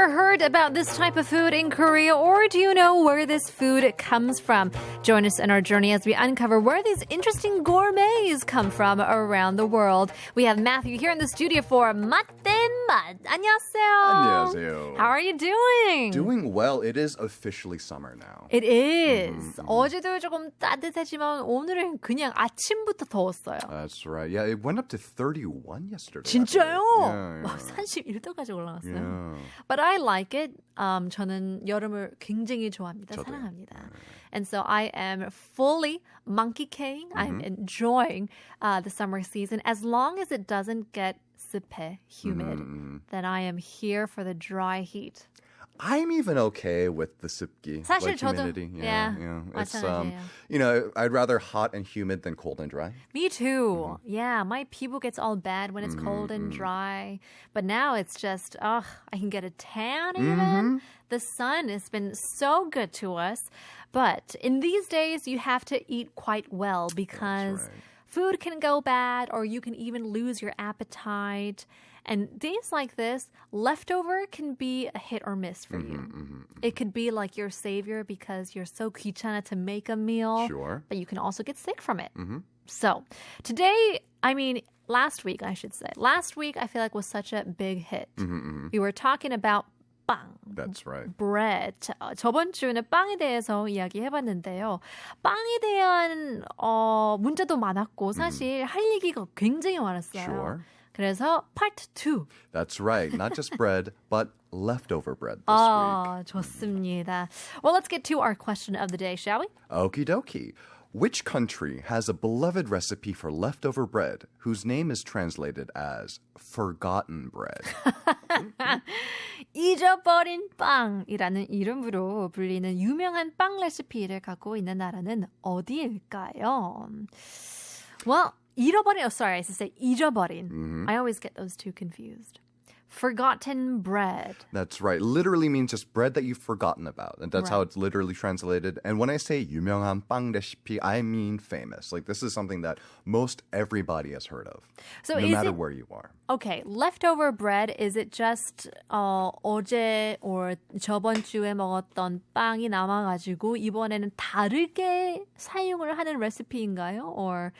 ever heard about this type of food in Korea, or do you know where this food comes from? Join us in our journey as we uncover where these interesting gourmets come from around the world. We have Matthew here in the studio for 맛대맛. 안녕하세요. 안녕하세요. How are you doing? Doing well. It is officially summer now. It is. 어제도 조금 따뜻했지만 오늘은 그냥 아침부터 더웠어요. That's right. Yeah, it went up to 31 yesterday. 진짜요? Yeah. 31도까지 올라갔어요. Yeah. But I like it. 저는 여름을 굉장히 좋아합니다. 저도요. 사랑합니다. And so I am fully monkeying. I'm enjoying the summer season. As long as it doesn't get 습해, humid, then I am here for the dry heat. I'm even okay with the 습기, 사실 like 저도, humidity. yeah, It's 마찬가지예요. I'd rather hot and humid than cold and dry. Me too. Yeah, my 피부 gets all bad when it's cold and dry. But now it's just, I can get a tan even. The sun has been so good to us. But in these days, you have to eat quite well because That's right. food can go bad or you can even lose your appetite. And days like this, leftover can be a hit or miss for you. It could be like your savior because you're so 귀찮아 to make a meal. Sure. But you can also get sick from it. So today, last week, I should say. Last week, I feel like was such a big hit. We were talking about 빵. That's right. bread. 저번 주에는 빵에 대해서 이야기해봤는데요. 빵에 대한 문제도 많았고 사실 할 얘기가 굉장히 많았어요. Sure. 그래서 part 2. That's right. Not just bread, but leftover bread this week. 좋습니다. Well, let's get to our question of the day, shall we? Okie dokie. Which country has a beloved recipe for leftover bread whose name is translated as forgotten bread? 잊어버린 빵이라는 이름으로 불리는 유명한 빵 레시피를 갖고 있는 나라는 어디일까요? Well, I should say 잊어버린. I always get those two confused. Forgotten bread. That's right. Literally means just bread that you've forgotten about. And that's how Right. it's literally translated. And when I say 유명한 빵 레시피, I mean famous. Like this is something that most everybody has heard of. So no is matter it- where you are. Okay, leftover bread, is it just 어제 or 저번 주에 먹었던 빵이 남아가지고 이번에는 다르게 사용을 하는 레시피인가요? Or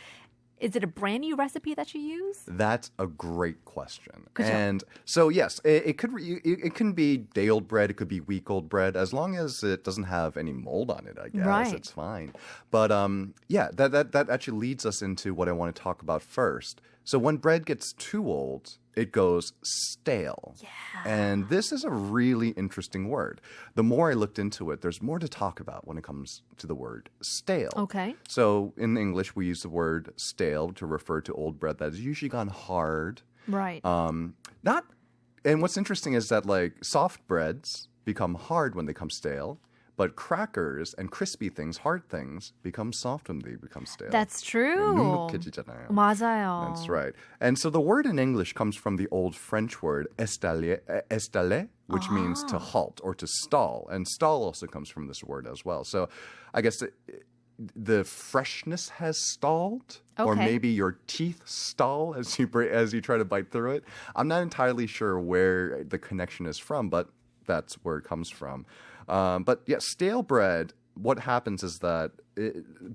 is it a brand new recipe that you use? That's a great question. 그죠? And so yes, it can be day-old bread, it could be week-old bread, as long as it doesn't have any mold on it, I guess. Right. It's fine. But that actually leads us into what I want to talk about first. So when bread gets too old, it goes stale. Yeah. And this is a really interesting word. The more I looked into it, there's more to talk about when it comes to the word stale. Okay. So in English, we use the word stale to refer to old bread that has usually gone hard. Right. And what's interesting is that like soft breads become hard when they become stale, but crackers and crispy things, hard things, become soft when they become stale. That's true. 눅눅해지잖아요. 맞아요. That's right. And so the word in English comes from the old French word estaller, which means to halt or to stall. And stall also comes from this word as well. So I guess the freshness has stalled, or Okay. maybe your teeth stall as you try to bite through it. I'm not entirely sure where the connection is from, but that's where it comes from. But yeah, stale bread. What happens is that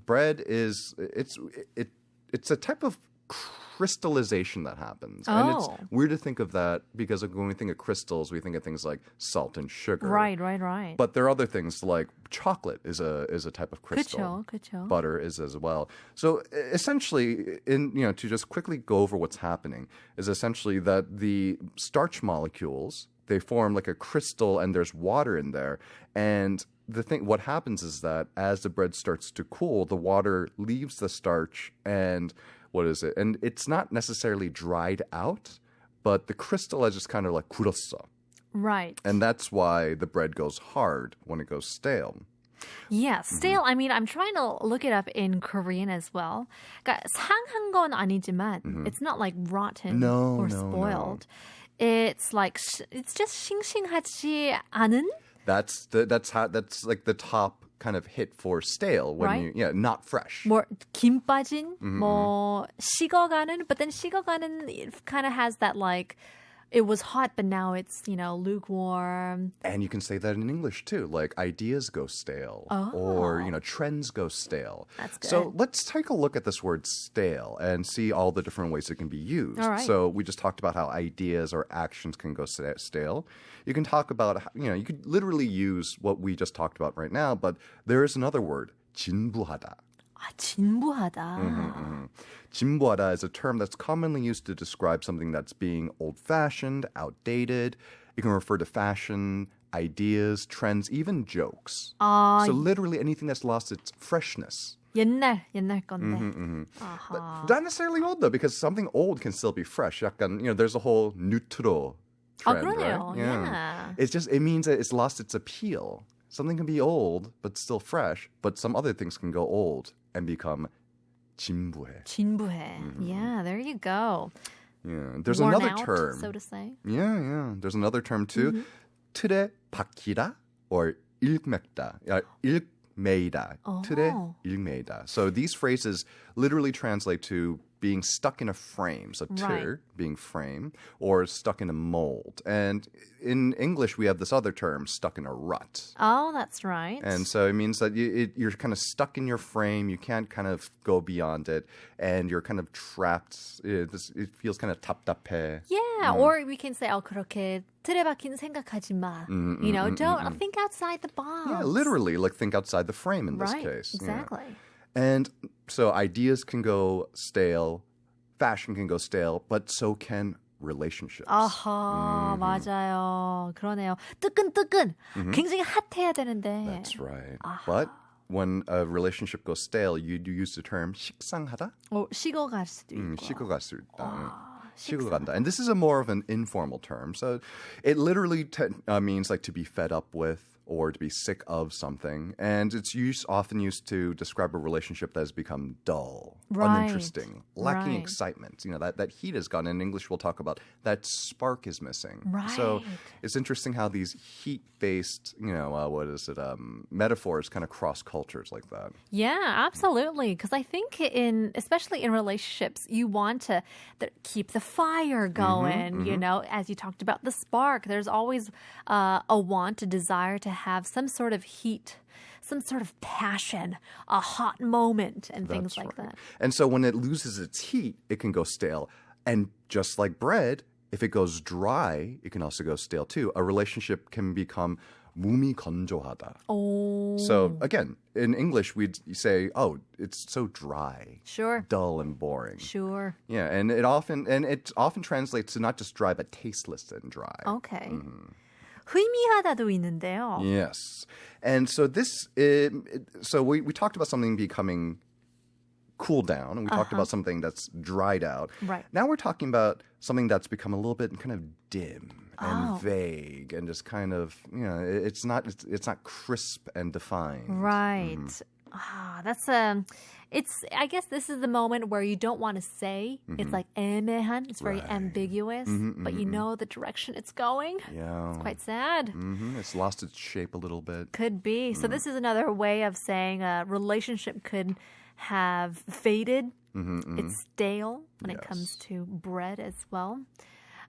bread is it's a type of crystallization that happens, and it's weird to think of that because when we think of crystals, we think of things like salt and sugar. Right. But there are other things like chocolate is a type of crystal. 그쵸. Butter is as well. So essentially, to just quickly go over what's happening is essentially that the starch molecules, they form like a crystal and there's water in there. And what happens is that as the bread starts to cool, the water leaves the starch and and it's not necessarily dried out, but the crystal is just kind of like 굳었어. Right. And that's why the bread goes hard when it goes stale. Yeah, stale. I'm trying to look it up in Korean as well. 그러니까 상한 건 아니지만 it's not like rotten or spoiled. It's like it's just 싱싱하지 않은. That's like the top kind of hit for stale when not fresh. 뭐 김 빠진, 뭐 식어가는, but then 식어가는 it kind of has that like It was hot, but now it's, lukewarm. And you can say that in English too, like ideas go stale or, trends go stale. That's good. So let's take a look at this word stale and see all the different ways it can be used. All right. So we just talked about how ideas or actions can go stale. You can talk about, you could literally use what we just talked about right now, but there is another word, 진부하다. 진부하다. 진부하다 is a term that's commonly used to describe something that's being old-fashioned, outdated. It can refer to fashion, ideas, trends, even jokes. So literally anything that's lost its freshness. 옛날 건데. But not necessarily old though, because something old can still be fresh. 약간, there's a whole 뉴트로 trend, 그러네요. right? Yeah. It means that it's lost its appeal. Something can be old but still fresh, but some other things can go old and become 진부해. 진부해. Yeah, there you go. Yeah, there's Worn another out, term. so to say. Yeah. There's another term too. 틀에 박히다 or 일맥다. 일매이다. 틀에 일매이다. So these phrases literally translate to being stuck in a frame. So Right. being frame, or stuck in a mold. And in English, we have this other term, stuck in a rut. Oh, that's right. And so it means that you're kind of stuck in your frame. You can't kind of go beyond it. And you're kind of trapped. It feels kind of 답답해. Yeah, or we can say, 그렇게 틀에 박힌 생각하지 마. Don't think outside the box. Yeah, literally, like think outside the frame in this Right, case. exactly. And so ideas can go stale, fashion can go stale, but so can relationships. 아하, 맞아요. 그러네요. 뜨끈뜨끈. 굉장히 핫해야 되는데. That's right. But when a relationship goes stale, you do use the term 식상하다. 식어갈 수도 있고. 식어갈 수 있다. 식어간다. And this is a more of an informal term. So it literally means like to be fed up with or to be sick of something. And it's often used to describe a relationship that has become dull, uninteresting, lacking excitement. That heat is gone. In English, we'll talk about that spark is missing. Right. So it's interesting how these heat-based, metaphors kind of cross cultures like that. Yeah, absolutely. Because I think especially in relationships, you want to keep the fire going, as you talked about the spark. There's always a want, a desire to have some sort of heat, some sort of passion, a hot moment, and things like that. And so when it loses its heat, it can go stale. And just like bread, if it goes dry, it can also go stale too. A relationship can become 몸이 건조하다. Oh. So again, in English, we'd say, it's so dry. Sure. Dull and boring. Sure. Yeah, and it often translates to not just dry, but tasteless and dry. Okay. 흐미하다도 있는데요. Yes. And so so we talked about something becoming cooled down, and we talked about something that's dried out. Right. Now we're talking about something that's become a little bit kind of dim and vague and just kind of, it's not crisp and defined. Right. That's I guess this is the moment where you don't want to say. It's like 애매한. It's very ambiguous, but you know the direction it's going. Yeah. It's quite sad. It's lost its shape a little bit. Could be. So this is another way of saying a relationship could have faded. It's stale when it comes to bread as well.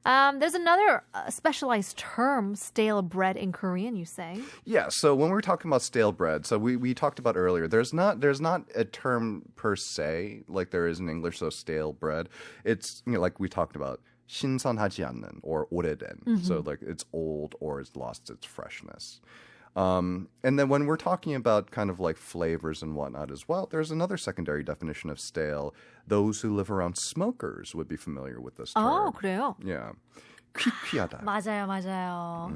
There's another specialized term, stale bread in Korean, you say? Yeah, so when we're talking about stale bread, so we talked about earlier, there's not a term per se like there is in English, so stale bread. It's, like we talked about, 신선하지 않는 or 오래된. So like it's old or it's lost its freshness. And then when we're talking about kind of like flavors and whatnot as well, there's another secondary definition of stale. Those who live around smokers would be familiar with this term. 그래요? Yeah. 퀴퀴하다. 맞아요.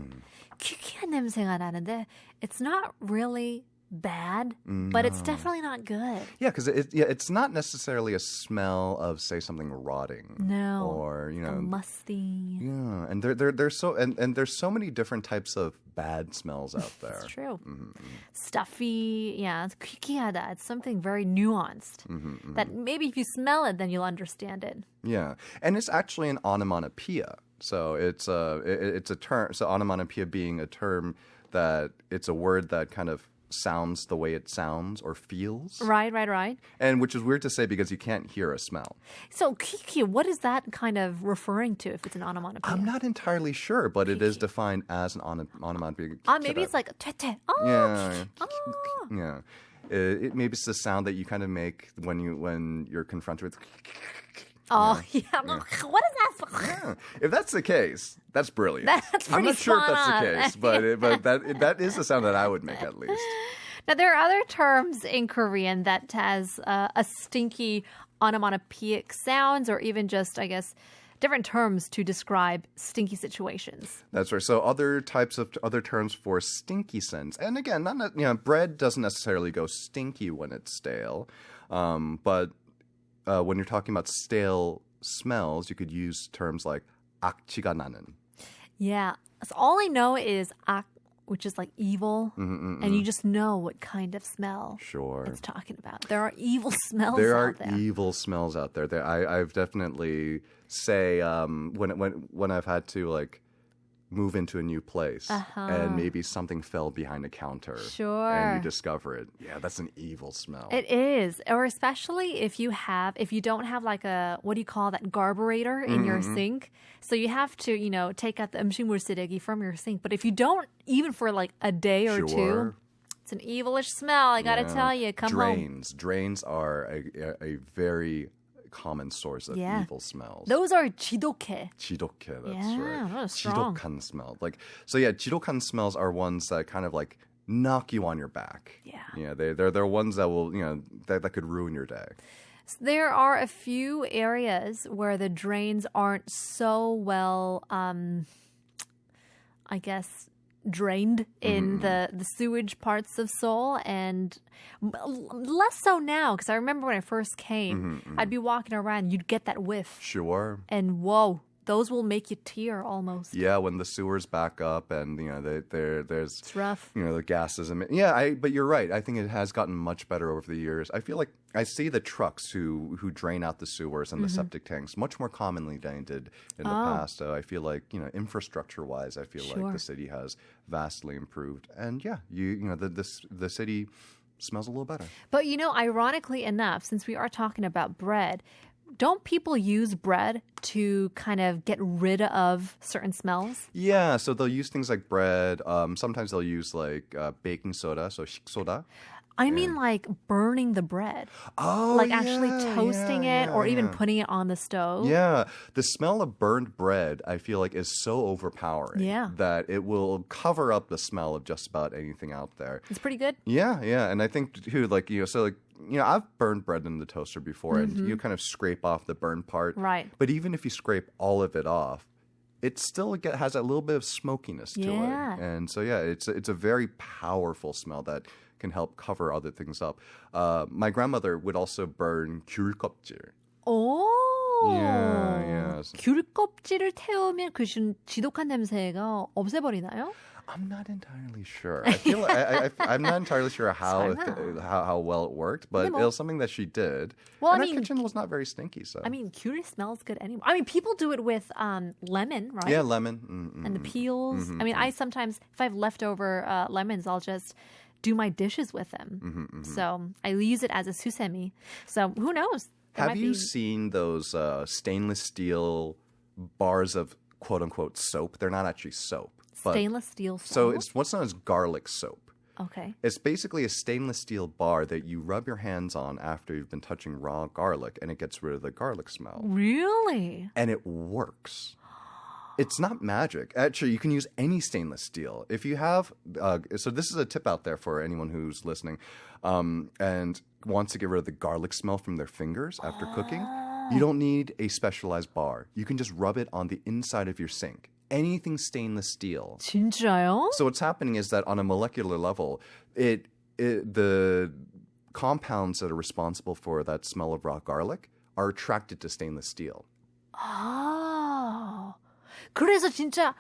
퀴퀴한 냄새가 나는데 it's not really bad, but it's definitely not good. Yeah, because it's not necessarily a smell of, say, something rotting. No. Or, musty. Yeah, and there's so many different types of bad smells out there. It's true. Stuffy. Yeah, it's 퀴퀴하다. It's something very nuanced that maybe if you smell it, then you'll understand it. Yeah, and it's actually an onomatopoeia. So it's a term. So onomatopoeia being a term that it's a word that kind of sounds the way it sounds or feels. Right. And which is weird to say because you can't hear a smell. So Kiki, what is that kind of referring to if it's an onomatopoeia? I'm not entirely sure, but it is defined as an onomatopoeia. Maybe it's like 퇴퇴. Oh, Yeah. Maybe it's the sound that you kind of make when you're confronted with. Oh, yeah. What is that? Yeah. If that's the case, that's brilliant. That's I'm pretty not sure if spot that's on. the case, but that is the sound that I would make at least. Now, there are other terms in Korean that has a stinky onomatopoeic sounds or even just, I guess, different terms to describe stinky situations. That's right. So other terms for stinky scents, and again, bread doesn't necessarily go stinky when it's stale, but when you're talking about stale smells, you could use terms like 악취가 나는. Yeah. So all I know is 악, which is like evil, and you just know what kind of smell Sure. it's talking about. There are evil smells There out are there. evil smells out there. I've definitely say when I've had to like move into a new place and maybe something fell behind a counter. Sure. And you discover it. Yeah, that's an evil smell. It is. Or especially if you don't have like a, what do you call that, garburator in your sink. So you have to, take out the 음식물 쓰레기 from your sink. But if you don't, even for like a day or two, it's an evilish smell. I got to tell you, come home. Drains are a very common source of evil smells. Those are 지독해. 지독해, that's Yeah, right. that's strong. 지독한 smell. 지독한 smells are ones that kind of like knock you on your back. Yeah. They're ones that will, that could ruin your day. So there are a few areas where the drains aren't so well, I guess, drained in the sewage parts of Seoul, and less so now, because I remember when I first came, I'd be walking around, you'd get that whiff. Sure. And whoa, those will make you tear almost. Yeah, when the sewers back up and, there's... It's rough. The gases. But you're right. I think it has gotten much better over the years. I feel like I see the trucks who drain out the sewers and the septic tanks much more commonly than it did in the past. So I feel like, infrastructure-wise, I feel like the city has vastly improved. And the city smells a little better. But ironically enough, since we are talking about bread, don't people use bread to kind of get rid of certain smells? Yeah, so they'll use things like bread. Sometimes they'll use like baking soda, so 식소다. I mean like burning the bread. Oh, like actually toasting it or even putting it on the stove. Yeah. The smell of burned bread, I feel like, is so overpowering that it will cover up the smell of just about anything out there. It's pretty good. Yeah. And I think, too, I've burned bread in the toaster before, and you kind of scrape off the burned part. Right. But even if you scrape all of it off, it still has a little bit of smokiness to it. And so, it's a very powerful smell that can help cover other things up. My grandmother would also burn 귤 껍질. Oh. Yeah. 귤 껍질을 태우면 그 지독한 냄새가 없애버리나요? I'm not entirely sure. I feel I'm not entirely sure how well it worked, but it was something that she did. Well, and our kitchen was not very stinky, so. I mean, 귤 smells good anyway. I mean, people do it with lemon, right? Yeah, lemon. And the peels. I mean, I sometimes, if I have leftover lemons, I'll just do my dishes with them. So I use it as a susemi. So who knows? Have you seen those stainless steel bars of quote-unquote soap? They're not actually soap. Stainless steel soap? So it's what's known as garlic soap. Okay. It's basically a stainless steel bar that you rub your hands on after you've been touching raw garlic, and it gets rid of the garlic smell. Really? And it works. It's not magic. Actually, you can use any stainless steel. If you have, so this is a tip out there for anyone who's listening and wants to get rid of the garlic smell from their fingers after cooking. You don't need a specialized bar. You can just rub it on the inside of your sink. Anything stainless steel. 진짜요? So what's happening is that on a molecular level, the compounds that are responsible for that smell of raw garlic are attracted to stainless steel. 아, 그래서 진짜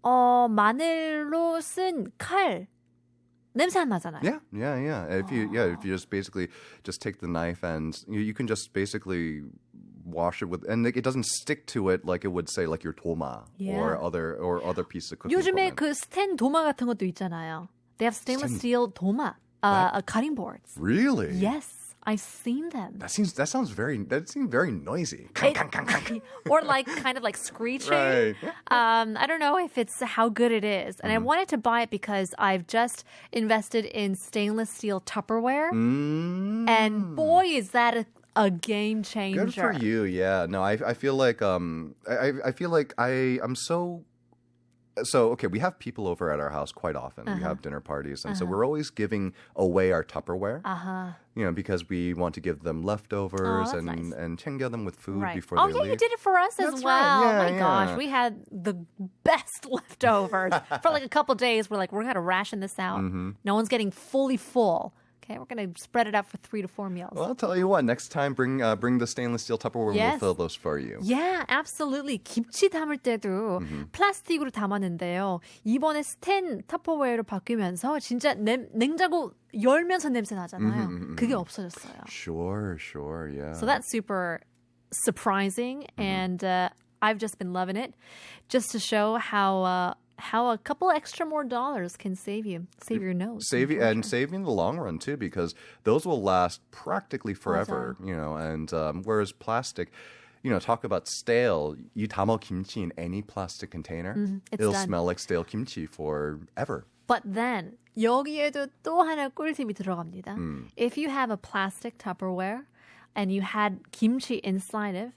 마늘로 쓴 칼 냄새 안 나잖아요. Yeah. If you just basically just take the knife and you can just basically wash it with, and it doesn't stick to it like it would say like your 도마 or other pieces of cooking 요즘에 equipment. 그 스텐 도마 같은 것도 있잖아요. They have stainless steel doma, cutting boards. Really? Yes. I've seen them. That seems very noisy. Or like kind of like screeching. Right. I don't know if it's how good it is. And I wanted to buy it because I've just invested in stainless steel Tupperware. And boy, is that a game changer. Good for you. Yeah. No, I feel like I feel like I'm so okay, we have people over at our house quite often. We have dinner parties, and so we're always giving away our Tupperware. You know, because we want to give them leftovers that's nice. and 챙겨 them with food before oh, they yeah, leave. You did it for us as That's well. right. Yeah, oh, my yeah. gosh. We had the best leftovers. For like a couple days, we're going to ration this out. No one's getting fully full. Okay, we're going to spread it out for 3 to 4 meals. Well, I'll tell you what. Next time, bring the stainless steel Tupperware. Yes. We'll fill those for you. Yeah, absolutely. 김치 담을 때도 플라스틱으로 담았는데요. 이번에 스텐 터퍼웨어로 바뀌면서 진짜 냉장고 열면서 냄새 나잖아요. 그게 없어졌어요. Sure, yeah. So that's super surprising, and I've just been loving it, just to show how a couple extra more dollars can save your nose. Save you in the long run too, because those will last practically forever. 맞아. You know, and whereas plastic, you know, talk about stale. You 담어 kimchi in any plastic container, it'll done. smell like stale kimchi forever. But then 여기에도 또 하나 꿀팁이 들어갑니다. If you have a plastic Tupperware and you had kimchi inside of,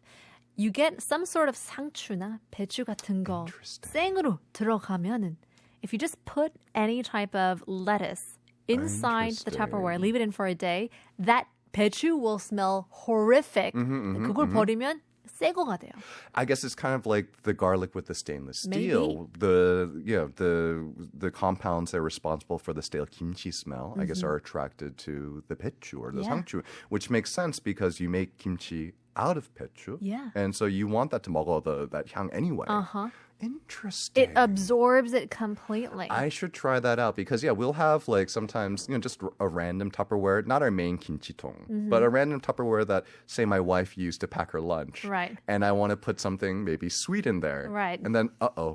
you get some sort of 상추나 배추 같은 거 생으로 들어가면은, if you just put any type of lettuce inside the Tupperware, leave it in for a day, that 배추 will smell horrific. 그걸 버리면 새거가 돼요. I guess it's kind of like the garlic with the stainless steel. The compounds that are responsible for the stale kimchi smell, I guess, are attracted to the 배추 or the 상추, which makes sense because you make kimchi out of 배추. Yeah. And so you want that to 먹어 that 향 anyway. Interesting. It absorbs it completely. I should try that out because, yeah, we'll have like sometimes, you know, just a random Tupperware, not our main kimchi-tong, but a random Tupperware that, say, my wife used to pack her lunch. Right. And I want to put something maybe sweet in there. Right. And then,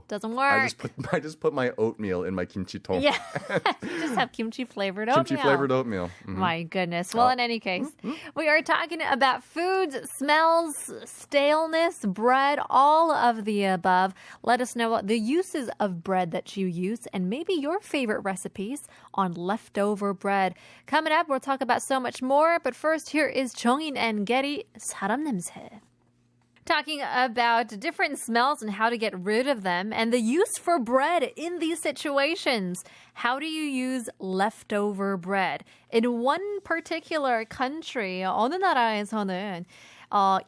Doesn't work. I just put my oatmeal in my kimchi-tong. Yeah. You just have kimchi-flavored oatmeal. Kimchi-flavored oatmeal. My goodness. Well, in any case, we are talking about foods, smells, staleness, bread, all of the above. Let us know what the uses of bread that you use and maybe your favorite recipes on leftover bread. Coming up, we'll talk about so much more. But first, here is 정인 and Getty, 사람 냄새. Talking about different smells and how to get rid of them and the use for bread in these situations. How do you use leftover bread? In one particular country, 어느 나라에서는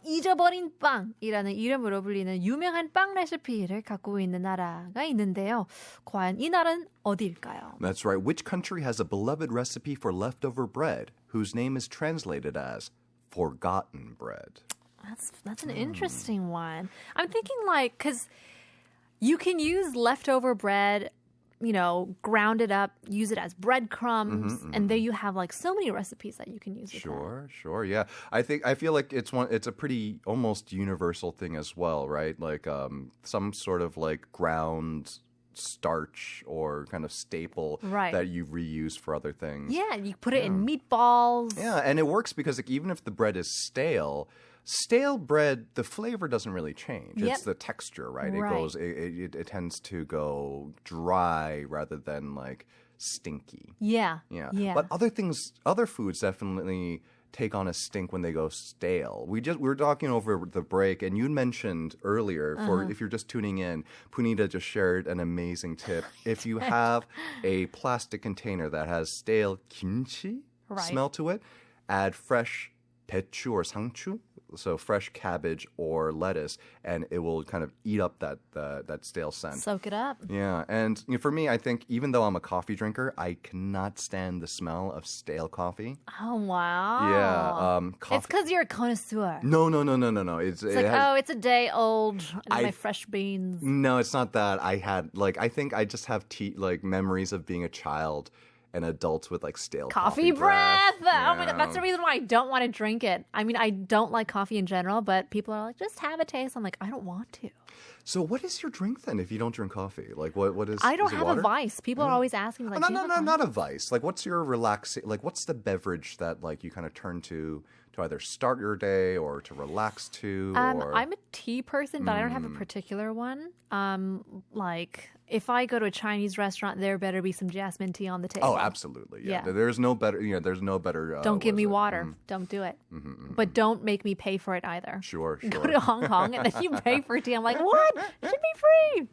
잊어버린 빵이라는 이름으로 불리는 유명한 빵 레시피를 갖고 있는 나라가 있는데요. 과연 이 나라는 어디일까요? That's right. Which country has a beloved recipe for leftover bread whose name is translated as forgotten bread? That's an interesting one. I'm thinking like, because you can use leftover bread, you know, ground it up, use it as breadcrumbs, and there you have like so many recipes that you can use. Sure, yeah. I feel like it's a pretty almost universal thing as well, right? Like some sort of like ground starch or kind of staple that you reuse for other things. Yeah, you put it in meatballs. Yeah, and it works because like, even if the bread is stale bread, the flavor doesn't really change. Yep. It's the texture, right? It tends to go dry rather than like stinky. Yeah. But other foods definitely take on a stink when they go stale. We were talking over the break, and you mentioned earlier, for if you're just tuning in, Punita just shared an amazing tip. If you have a plastic container that has stale kimchi smell to it, add fresh 배추 or 상추, so fresh cabbage or lettuce, and it will kind of eat up that stale scent. Soak it up. Yeah, and you know, for me, I think even though I'm a coffee drinker, I cannot stand the smell of stale coffee. Oh, wow. Yeah. Coffee. It's because you're a connoisseur. No. It's like, it's a day old, and my fresh beans. No, it's not that. I think I just have memories of being a child and adults with like stale Coffee breath. Oh my Yeah. God. That's the reason why I don't want to drink it. I mean, I don't like coffee in general, but people are like, just have a taste. I'm like, I don't want to. So what is your drink then if you don't drink coffee? Like what is I don't is it have water? a vice. People are always asking, like, Oh, do you have a not a vice. Like, what's your like, what's the beverage that like you kind of turn to either start your day or to relax to? Or... I'm a tea person, but I don't have a particular one. Like if I go to a Chinese restaurant, there better be some jasmine tea on the table. Oh, absolutely. Yeah. Yeah. There's no better. There's no better. Don't give what me is it? water. Don't do it. But don't make me pay for it either. Sure. Go to Hong Kong and then you pay for tea. I'm like, what? It should be free.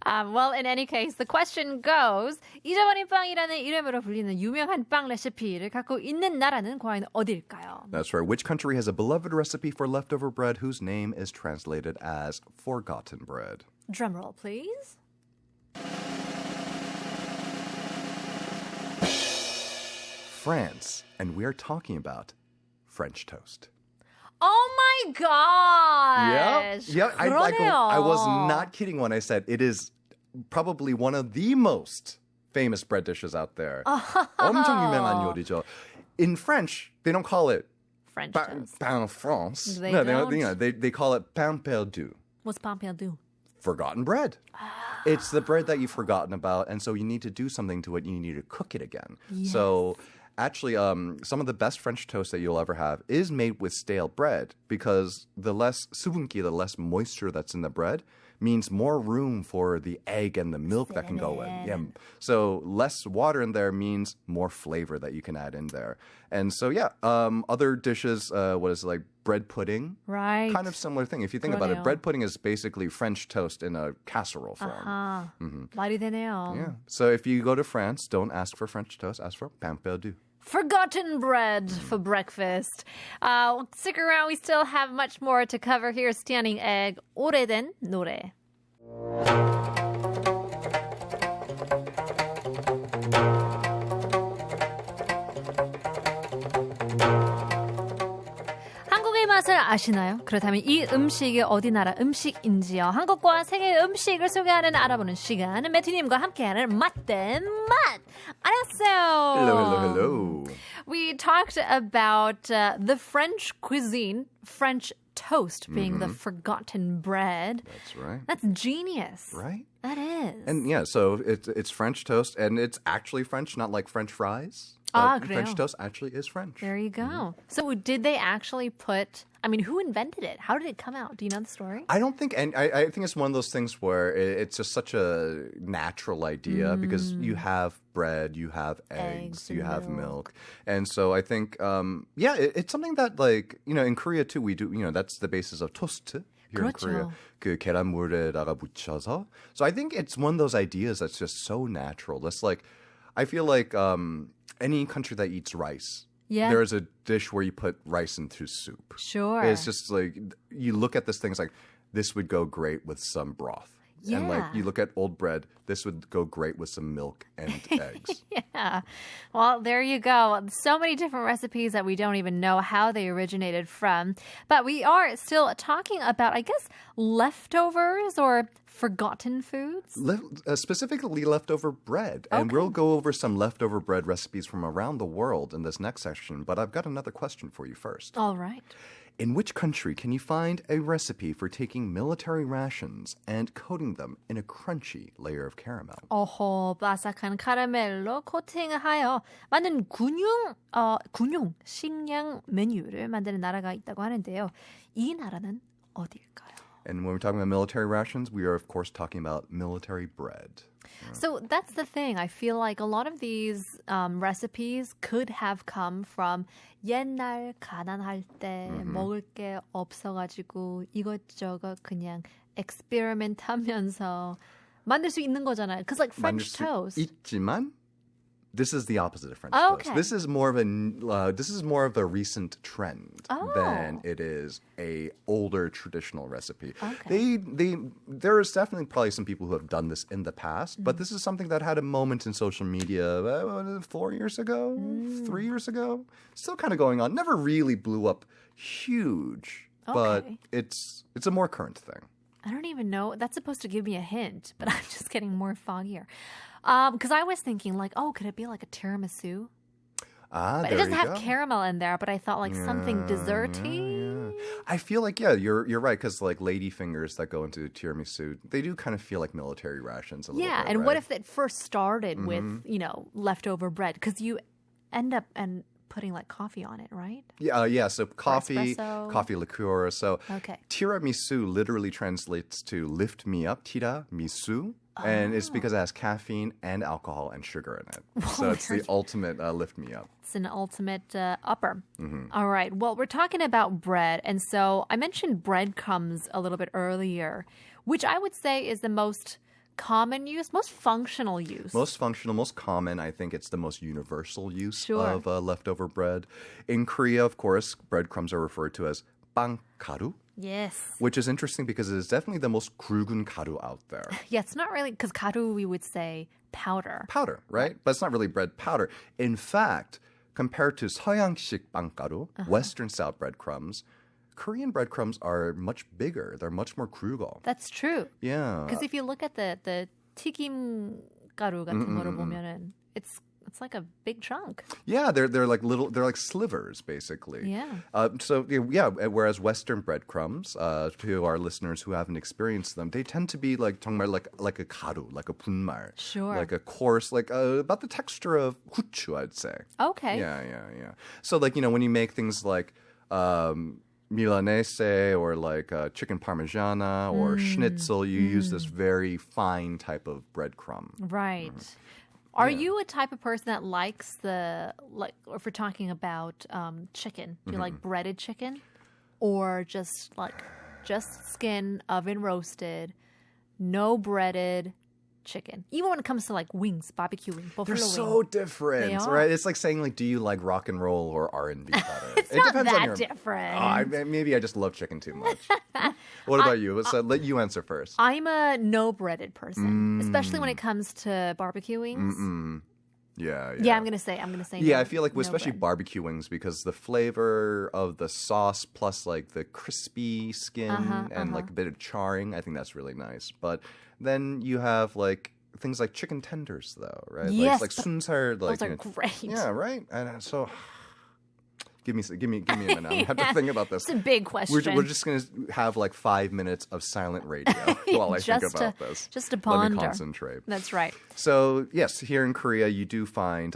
Well, in any case, the question goes, 잊어버린 빵이라는 이름으로 불리는 유명한 빵 레시피를 갖고 있는 나라는 과연 어딜까요? That's right. Which country has a beloved recipe for leftover bread whose name is translated as forgotten bread? Drumroll, please. France, and we are talking about French toast. Oh my gosh. Yeah. 그러네요. I was not kidding when I said it is probably one of the most famous bread dishes out there. 엄청 유명한 요리죠. In French, they don't call it French pain toast. France. They no, don't? they call it pain perdu. What's pain perdu? Forgotten bread. It's the bread that you've forgotten about, and so you need to do something to it. You need to cook it again. Yes. So actually, some of the best French toast that you'll ever have is made with stale bread because the less 수분기, the less moisture that's in the bread, means more room for the egg and the milk that can go in. Yeah. So less water in there means more flavor that you can add in there. And so, yeah, other dishes, what is it, like bread pudding? Right. Kind of similar thing. If you think about it, 그러네요. bread pudding is basically French toast in a casserole form. 말이 되네요. Yeah. So if you go to France, don't ask for French toast, ask for pain perdu. Forgotten bread for breakfast. Stick around. We still have much more to cover. Here's Stunning Egg, 오래된 노래. 한국의 맛을 아시나요? 그렇다면 이 음식이 어디 나라 음식인지요? 한국과 세계 음식을 소개하는 알아보는 시간. 매튜님과 함께하는 맛된 맛. 안녕하세요. Hello. We talked about the French cuisine, French toast being the forgotten bread. That's right. That's genius. Right? That is. And yeah, so it's French toast, and it's actually French, not like French fries. Ah, But French 그래요. toast actually is French. There you go. So did they actually put, I mean, who invented it? How did it come out? Do you know the story? I don't think, and I think it's one of those things where it's just such a natural idea because you have bread, you have eggs, and you have milk. milk. And so I think, it's something that like, in Korea too, we do, that's the basis of toast here in Korea. 그렇죠. 그 계란물에다가 묻혀서. So I think it's one of those ideas that's just so natural. It's like, I feel like any country that eats rice, Yeah. there's a dish where you put rice into soup. Sure. It's just like, you look at this thing, it's like, this would go great with some broth. And like, Yeah. you look at old bread, this would go great with some milk and eggs. Yeah. Well, there you go. So many different recipes that we don't even know how they originated from. But we are still talking about, I guess, leftovers or forgotten foods. Specifically leftover bread. And we'll go over some leftover bread recipes from around the world in this next section. But I've got another question for you first. All right. In which country can you find a recipe for taking military rations and coating them in a crunchy layer of caramel? 어허, 바삭한 카라멜로 코팅하여 만든 군용 식량 메뉴를 만드는 나라가 있다고 하는데요. 이 나라는 어디일까요? And when we're talking about military rations, we are, of course, talking about military bread. So that's the thing. I feel like a lot of these recipes could have come from 옛날 가난할 때 먹을 게 없어가지고 이것저것 그냥 experiment 하면서 만들 수 있는 거잖아요. Because like French toast. 있지만, this is the opposite of French Okay. toast. This is more of a recent trend than it is a older traditional recipe. Okay. There is definitely probably some people who have done this in the past, but this is something that had a moment in social media 4 years ago, 3 years ago. Still kind of going on. Never really blew up huge, but Okay. it's a more current thing. I don't even know. That's supposed to give me a hint, but I'm just getting more foggier. Because I was thinking like, oh, could it be like a tiramisu? Ah, But there it doesn't you have go. caramel in there, but I thought like something desserty. Yeah. I feel like, yeah, you're right, because like lady fingers that go into tiramisu, they do kind of feel like military rations a little Yeah, bit, and right? what if it first started with, leftover bread? Because you end up putting like coffee on it, right? Yeah, so coffee, espresso. coffee liqueur. So Okay. tiramisu literally translates to lift me up, tiramisu. And it's because it has caffeine and alcohol and sugar in it. So it's the ultimate lift me up. It's an ultimate upper. All right. Well, we're talking about bread. And so I mentioned breadcrumbs a little bit earlier, which I would say is the most common use, most functional use. Most functional, most common. I think it's the most universal use Sure. of leftover bread. In Korea, of course, breadcrumbs are referred to as 빵가루, Yes. which is interesting because it is definitely the most 굵은 가루 out there. Yeah, it's not really, because karu we would say powder. Powder, right? But it's not really bread powder. In fact, compared to 서양식 빵가루, Western style breadcrumbs, Korean breadcrumbs are much bigger. They're much more krugol. That's true. Yeah. Because if you look at the tigim 가루 같은 거를 보면은 it's like a big chunk. Yeah, they're like slivers basically. Yeah. So yeah, whereas Western breadcrumbs, to our listeners who haven't experienced them, they tend to be like 정말 like a 가루, like a 분말. Sure. Like a coarse, like about the texture of 후추, I'd say. Okay. Yeah. So like, when you make things like Milanese or like chicken parmigiana or schnitzel, you use this very fine type of breadcrumb. Right. Are you a type of person that likes if we're talking about chicken, do you like breaded chicken? Or just skin, oven roasted, no breaded chicken? Even when it comes to like wings, barbecue wings, buffalo They're wings. so different, They are. right? It's like saying like, do you like rock and roll or R&B better? It's it not depends that on your... different. Maybe I just love chicken too much. What about you? Let's let you answer first. I'm a no breaded person, especially when it comes to barbecue wings. Yeah. Yeah, I'm gonna say Yeah, no, I feel like no especially bread. barbecue wings because the flavor of the sauce plus like the crispy skin and like a bit of charring, I think that's really nice. But then you have like things like chicken tenders though, right? Yes, like 순살, like those are great. Yeah, right. And so give me a minute. I have to think about this. It's a big question. We're just going to have like 5 minutes of silent radio while I think about this. Just to Let ponder. me concentrate. That's right. So, yes, here in Korea, you do find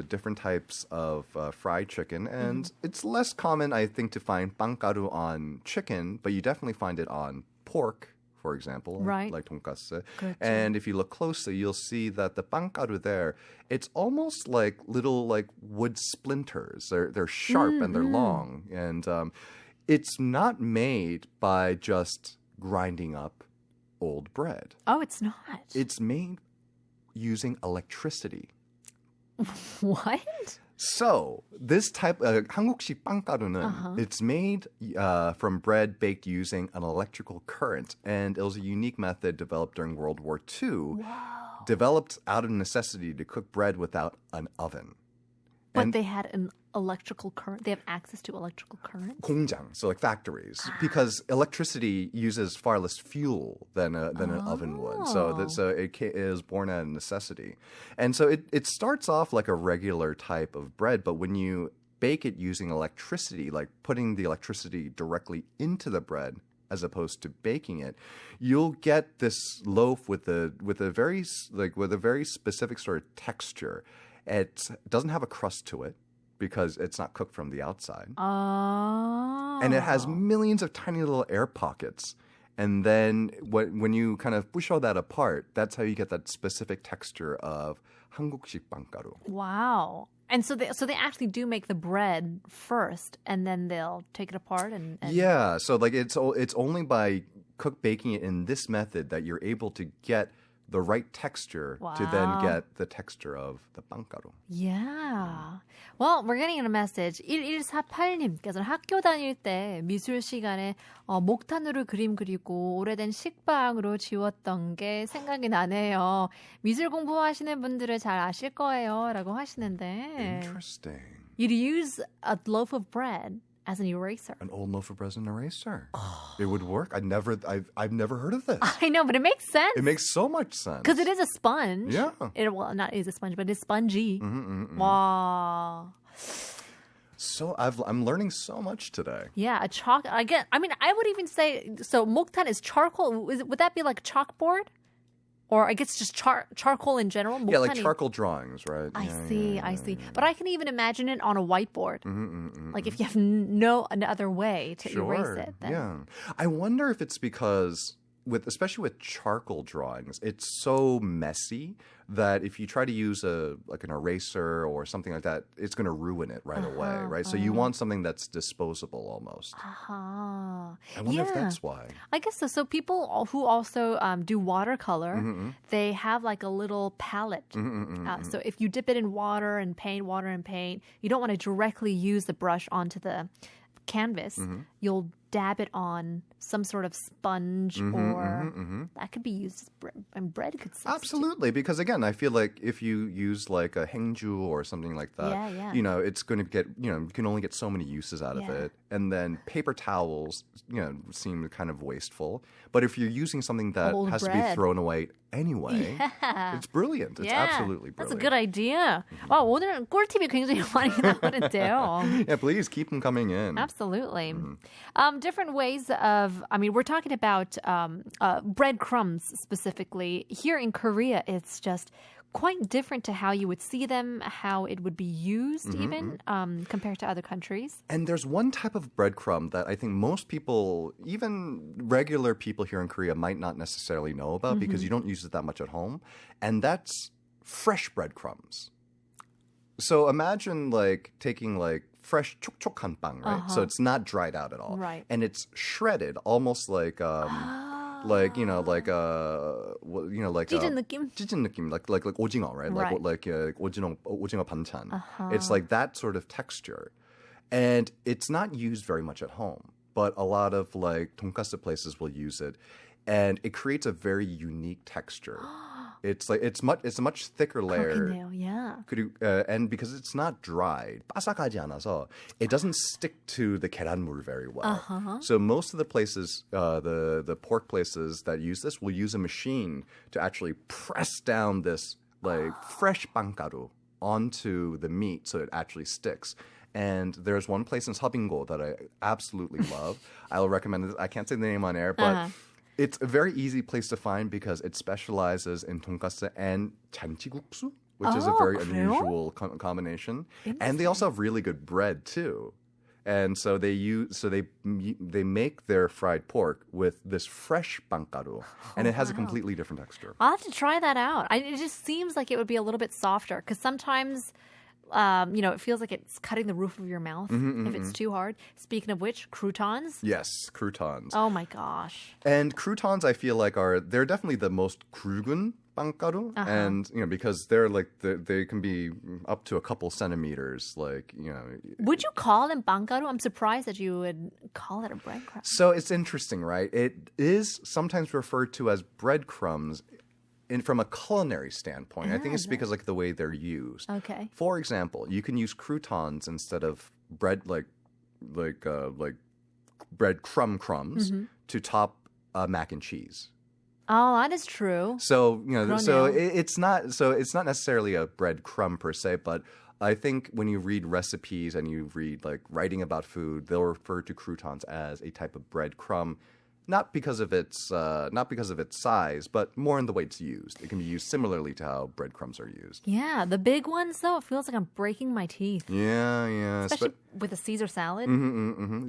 different types of fried chicken. And it's less common, I think, to find 빵가루 on chicken, but you definitely find it on pork, for example, Right. like 돈가스. 그렇죠. And if you look closely, you'll see that the 빵가루 there, it's almost like little like wood splinters. They're sharp and they're long. And it's not made by just grinding up old bread. Oh, it's not. It's made using electricity. What? So this type 한국식 빵가루는 it's made from bread baked using an electrical current, and it was a unique method developed during World War II, developed out of necessity to cook bread without an oven. But And- they had an electrical current. They have access to electrical current. 공장, so like factories, because electricity uses far less fuel than an oven would. So it is born out of necessity, and so it starts off like a regular type of bread, but when you bake it using electricity, like putting the electricity directly into the bread as opposed to baking it, you'll get this loaf with a very specific sort of texture. It doesn't have a crust to it, because it's not cooked from the outside. Oh. And it has millions of tiny little air pockets. And then when you kind of push all that apart, that's how you get that specific texture of 한국식 빵가루. Wow. And so they actually do make the bread first, and then they'll take it apart and Yeah, so like it's only by baking it in this method that you're able to get the right texture to then Wow. get the texture of the 빵가루. Yeah. Well, we're getting a message. 1148님께서는 학교 다닐 때 미술 시간에 목탄으로 그림 그리고 오래된 식빵으로 지웠던 게 생각이 나네요. 미술 공부하시는 분들은 잘 아실 거예요. 라고 하시는데 Interesting. you'd use a loaf of bread as an eraser. An old loaf of bread as an eraser. It would work. I've never heard of this. I know, but it makes sense. It makes so much sense. Because it is a sponge. Yeah. Well, not is a sponge, but it's spongy. Wow. So I'm learning so much today. Yeah, I would even say, so 목탄 is charcoal. Would that be like a chalkboard? Or I guess just charcoal in general? Yeah, like 목탄이- charcoal drawings, right? I Yeah, see. But I can even imagine it on a whiteboard. Like if you have no other way to erase it. Then. Yeah. I wonder if it's because especially with charcoal drawings, it's so messy that if you try to use an eraser or something like that, it's going to ruin it right away, right? So you want something that's disposable almost. I wonder if that's why. I guess so. So people who also do watercolor, they have like a little palette. So if you dip it in water and paint, you don't want to directly use the brush onto the canvas. You'll dab it on some sort of sponge or that could be used as bread. And bread could substitute. Absolutely, because again, I feel like if you use like a hengju or something like that, it's going to get, you can only get so many uses out of it. And then paper towels, seem kind of wasteful. But if you're using something that has to be thrown away anyway, it's brilliant. It's absolutely brilliant. That's a good idea. 와, 오늘 꿀팁이 굉장히 많이 나오는데요. Yeah, please keep them coming in. Absolutely. Different ways of, we're talking about breadcrumbs specifically. Here in Korea, it's just quite different to how you would see them, how it would be used even compared to other countries. And there's one type of breadcrumb that I think most people, even regular people here in Korea, might not necessarily know about because you don't use it that much at home. And that's fresh breadcrumbs. So imagine like taking like fresh 촉촉한 빵, right? So it's not dried out at all. Right. And it's shredded almost like like 찢은 느낌? 찢은 느낌, like 오징어, right? Right. Like 오징어 반찬. It's like that sort of texture, and it's not used very much at home. But a lot of like 돈가스 places will use it, and it creates a very unique texture. It's a much thicker layer. 그렇겠네요, yeah. And because it's not dried, 바삭하지 않아서, it doesn't stick to the 계란물 very well. So most of the places, the pork places that use this will use a machine to actually press down this like fresh 빵가루 onto the meat so it actually sticks. And there's one place in Seobingo that I absolutely love. I'll recommend it. I can't say the name on air, but it's a very easy place to find because it specializes in 돈가스 and 잔치국수, which is a very unusual combination. And they also have really good bread too. And so they make their fried pork with this fresh 빵가루, and it has a completely different texture. I'll have to try that out. It just seems like it would be a little bit softer because sometimes it feels like it's cutting the roof of your mouth if it's too hard. Speaking of which, croutons. Yes, croutons. Oh my gosh. And croutons, I feel like they're definitely the most 굵은 빵가루, and because they can be up to a couple centimeters, Would you call them 빵가루? I'm surprised that you would call it a breadcrumb. So it's interesting, right? It is sometimes referred to as breadcrumbs. From a culinary standpoint, I think it's because the way they're used. Okay. For example, you can use croutons instead of bread, like bread crumbs to top mac and cheese. Oh, that is true. So it's not necessarily a bread crumb per se, but I think when you read recipes and you read writing about food, they'll refer to croutons as a type of bread crumb. Not because of its size, but more in the way it's used. It can be used similarly to how breadcrumbs are used. Yeah, the big ones though, it feels like I'm breaking my teeth. Yeah. Especially with a Caesar salad.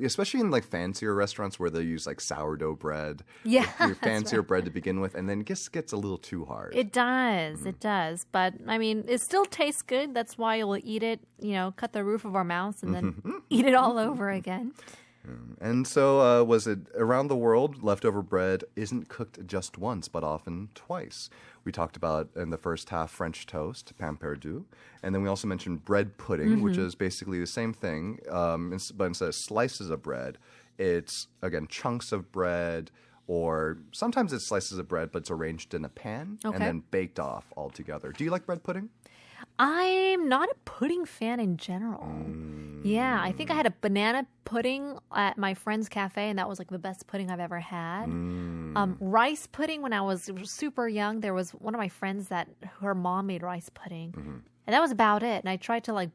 Especially in fancier restaurants where they use sourdough bread. Yeah, your fancier bread to begin with, and then it just gets a little too hard. It does. It does. But it still tastes good. That's why you'll eat it. Cut the roof of our mouths and then eat it all over again. And so was it around the world, leftover bread isn't cooked just once, but often twice. We talked about in the first half French toast, pain perdu. And then we also mentioned bread pudding, which is basically the same thing, but instead of slices of bread, it's, again, chunks of bread, or sometimes it's slices of bread, but it's arranged in a pan and then baked off all together. Do you like bread pudding? I'm not a pudding fan in general. Yeah, I think I had a banana pudding at my friend's cafe, and that was like the best pudding I've ever had. Rice pudding when I was super young. There was one of my friends that her mom made rice pudding. And that was about it. And I tried to like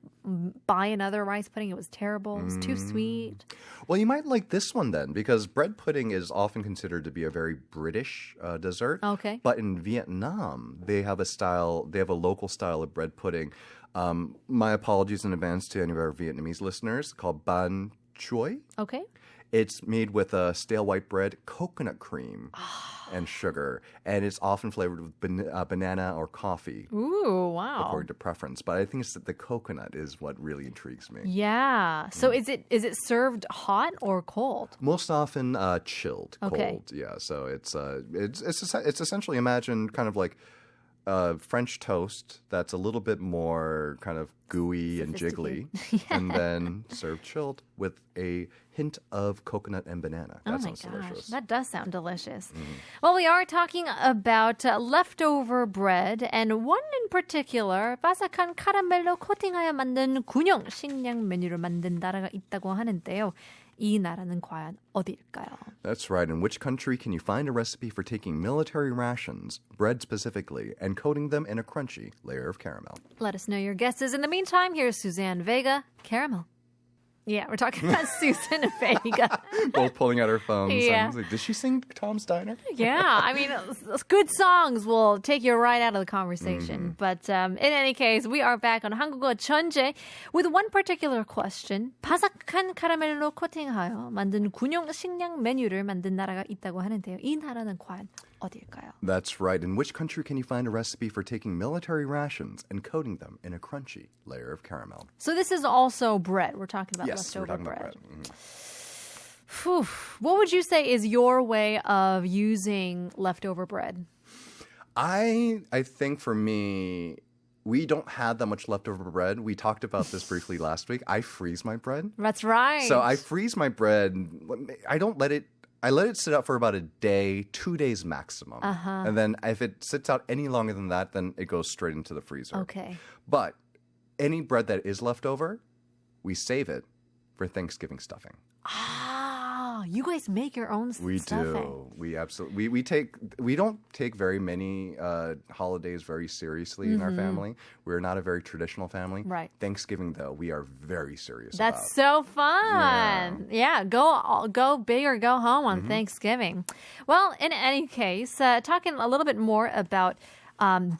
buy another rice pudding. It was terrible. It was too sweet. Well, you might like this one then, because bread pudding is often considered to be a very British dessert. Okay. But in Vietnam, they have a local style of bread pudding. My apologies in advance to any of our Vietnamese listeners, called ban chuoi. Okay. It's made with stale white bread, coconut cream, and sugar. And it's often flavored with banana or coffee. Ooh, wow. According to preference. But I think it's that the coconut is what really intrigues me. Yeah. So is it served hot or cold? Most often chilled, Okay. cold. Yeah, so it's essentially, imagine kind of like French toast that's a little bit more kind of gooey and jiggly, and then served chilled with a hint of coconut and banana. That sounds delicious. That does sound delicious. Well, we are talking about leftover bread, and one in particular, 바삭한 카라멜로 코팅하여 만든 군용 식량 메뉴를 만든 나라가 있다고 하는데요. 이 나라는 과연 어디일까요? That's right. In which country can you find a recipe for taking military rations, bread specifically, and coating them in a crunchy layer of caramel? Let us know your guesses. In the meantime, here's Suzanne Vega, Caramel. Yeah, we're talking about Susan Vega. Both pulling out her phones. Yeah. Like, did she sing Tom's Diner? Yeah, I mean, good songs will take you right out of the conversation. But in any case, we are back on 한국어천재 with one particular question. 바삭한 카라멜로 코팅하여 만든 군용 식량 메뉴를 만든 나라가 있다고 하는데요. 이 나라는 과연 어디일까요? That's right. In which country can you find a recipe for taking military rations and coating them in a crunchy layer of caramel? So this is also bread. We're talking about Yes, we're leftover talking bread. about bread. Phew. What would you say is your way of using leftover bread? I think for me, we don't have that much leftover bread. We talked about this briefly last week. I freeze my bread. That's right. So I freeze my bread. I let it sit out for about a day, 2 days maximum. And then if it sits out any longer than that, then it goes straight into the freezer. Okay. But any bread that is left over, we save it for Thanksgiving stuffing. Ah, you guys make your own We stuffing. do. We absolutely. We don't take very many holidays very seriously in our family. We're not a very traditional family. Right. Thanksgiving, though, we are very serious That's about. so fun. Yeah, go big or go home on Thanksgiving. Well, in any case, talking a little bit more about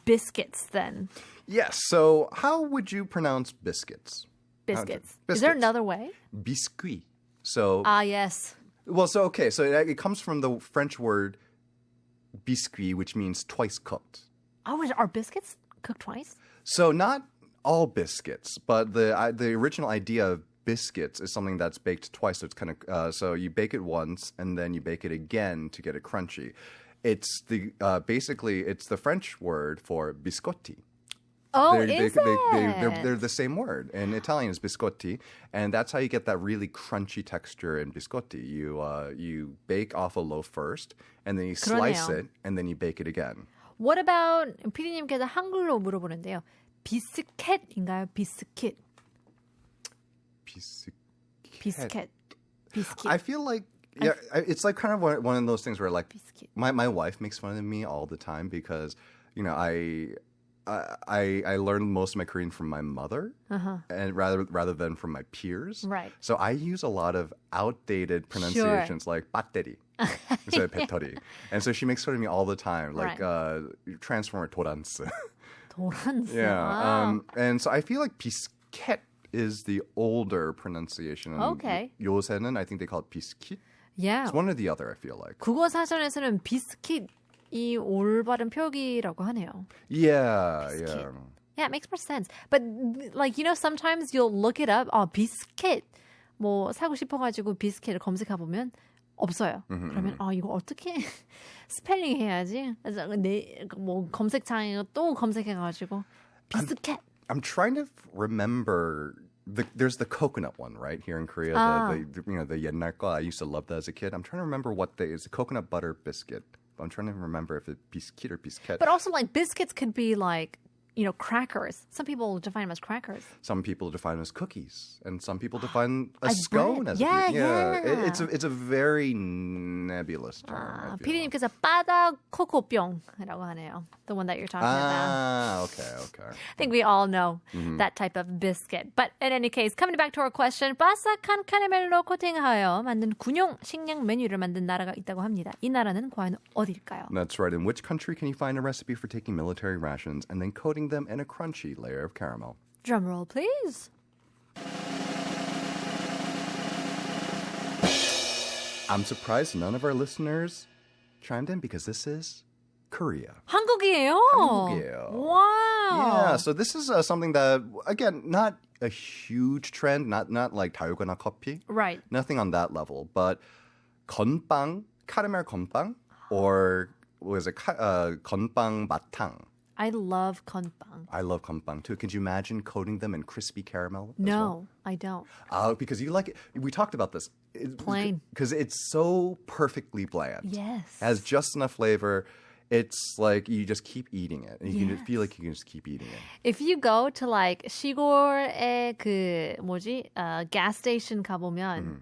biscuits then. Yes. So, how would you pronounce biscuits? Biscuits. Biscuits. Is there another way? Biscuit. So, Ah, yes. well, so okay. So it comes from the French word biscuit, which means twice cooked. Oh, are biscuits cooked twice? So not all biscuits, but the original idea of biscuits is something that's baked twice. So it's kind of so you bake it once and then you bake it again to get it crunchy. It's the basically it's the French word for biscotti. Oh, They're the same word. In Italian, it's biscotti, and that's how you get that really crunchy texture in biscotti. You bake off a loaf first, and then you slice 그러네요. it, and then you bake it again. What about 피디님께서 한글로 물어보는데요. 비스켓인가요? 비스킷. 비스켓. I feel like it's like kind of one of those things where like Biscuit. my wife makes fun of me all the time because I learned most of my Korean from my mother, and rather than from my peers. Right. So I use a lot of outdated pronunciations like 배터리 instead of 배터리, and so she makes fun of me all the time, like transformer 도란스. 도란스. Yeah. And so I feel like biscuit is the older pronunciation. And Okay. 요새는 I think they call it biscuit. Yeah. It's one or the other. I feel like. 국어 사전에서는 비스킷이 올바른 표기라고 하네요. Yeah. Biscuit. Yeah. Yeah, it makes more sense. But like sometimes you'll look it up. 비스킷 뭐 사고 싶어가지고 비스킷을 검색해 보면 없어요. 그러면 이거 어떻게 스펠링 해야지? 그래서 뭐 검색창에 또 검색해가지고 비스킷. I'm trying to remember. There's the coconut one, right? Here in Korea, the 옛날 거. I used to love that as a kid. I'm trying to remember what it's a coconut butter biscuit. I'm trying to remember if it's biscuit or biscuit. But also like biscuits could be like crackers. Some people define them as crackers. Some people define them as cookies, and some people define a As scone bread. as Yeah, a yeah. It's a very nebulous term. I feel like. 피디님께서 바다 코코병이라고 하네요. The one that you're talking about. Okay. I think we all know that type of biscuit. But in any case, coming back to our question, 바삭한 카라멜로 코팅하여 만든 군용 식량 메뉴를 만든 나라가 있다고 합니다. 이 나라는 과연 어디일까요? That's right. In which country can you find a recipe for taking military rations and then coating them in a crunchy layer of caramel? Drum roll, please. I'm surprised none of our listeners chimed in because this is Korea. 한국이에요. 한국이에요. Wow. Yeah, so this is something that, again, not a huge trend, not like 달고나 커피. Right. Nothing on that level, but 건빵, caramel 건빵, or was it 건빵 마탕? I love 건빵. I love 건빵 too. Could you imagine coating them in crispy caramel? as No, well? I don't. Because you like it. We talked about this. Plain. Because it's so perfectly bland. Yes. Has just enough flavor. It's like you just keep eating it. And you can Yes. just feel like you can just keep eating it. If you go to like 시골의 gas station 가보면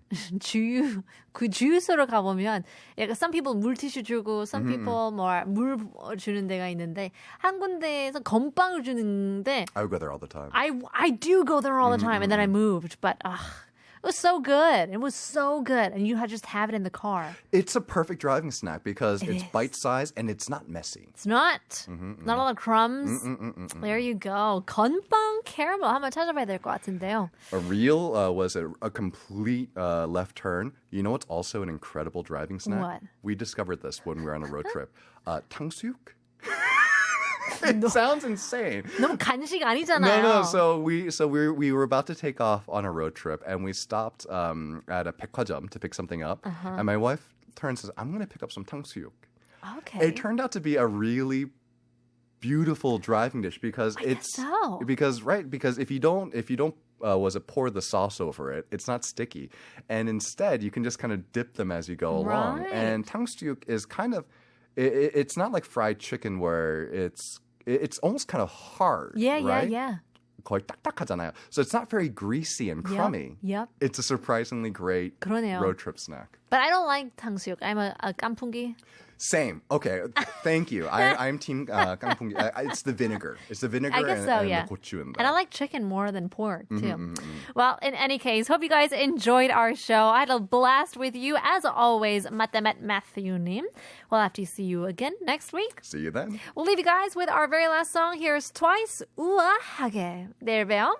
그 주유소로 가보면 약간 some people 물티슈 주고 some people 물 주는 데가 있는데 한 군데에서 건빵을 주는데 I would go there all the time. I do go there all the time and then I moved but it was so good. It was so good. And you just have it in the car. It's a perfect driving snack because It it's is. bite-sized and it's not messy. It's not. Not a lot of crumbs. There you go. 건빵 caramel. 한번 찾아봐야 될 것 같은데요. A real was a complete left turn. You know what's also an incredible driving snack? What? We discovered this when we were on a road trip. 탕수육? It sounds insane. 너무 간식 아니잖아요. No. So we were about to take off on a road trip, and we stopped at a 백화점 to pick something up. And my wife turns and says, "I'm going to pick up some 탕수육." Okay. It turned out to be a really beautiful driving dish because so. because if you don't pour the sauce over it, it's not sticky, and instead you can just kind of dip them as you go along. Right. And 탕수육 is kind of it's not like fried chicken where it's almost kind of hard. Yeah, right? yeah. 거의 딱딱하잖아요. So it's not very greasy and crummy. Yep. It's a surprisingly great 그러네요. road trip snack. But I don't like 탕수육. I'm a 깐풍기. Same. Okay. Thank you. I'm team 깐풍기. It's the vinegar. It's the vinegar I guess and, so, and yeah. the gochu in And I there. like chicken more than pork, too. Well, in any case, hope you guys enjoyed our show. I had a blast with you, as always, Matemat Matthew님. We'll have to see you again next week. See you then. We'll leave you guys with our very last song. Here's Twice, 우아하게. 내일 봬요.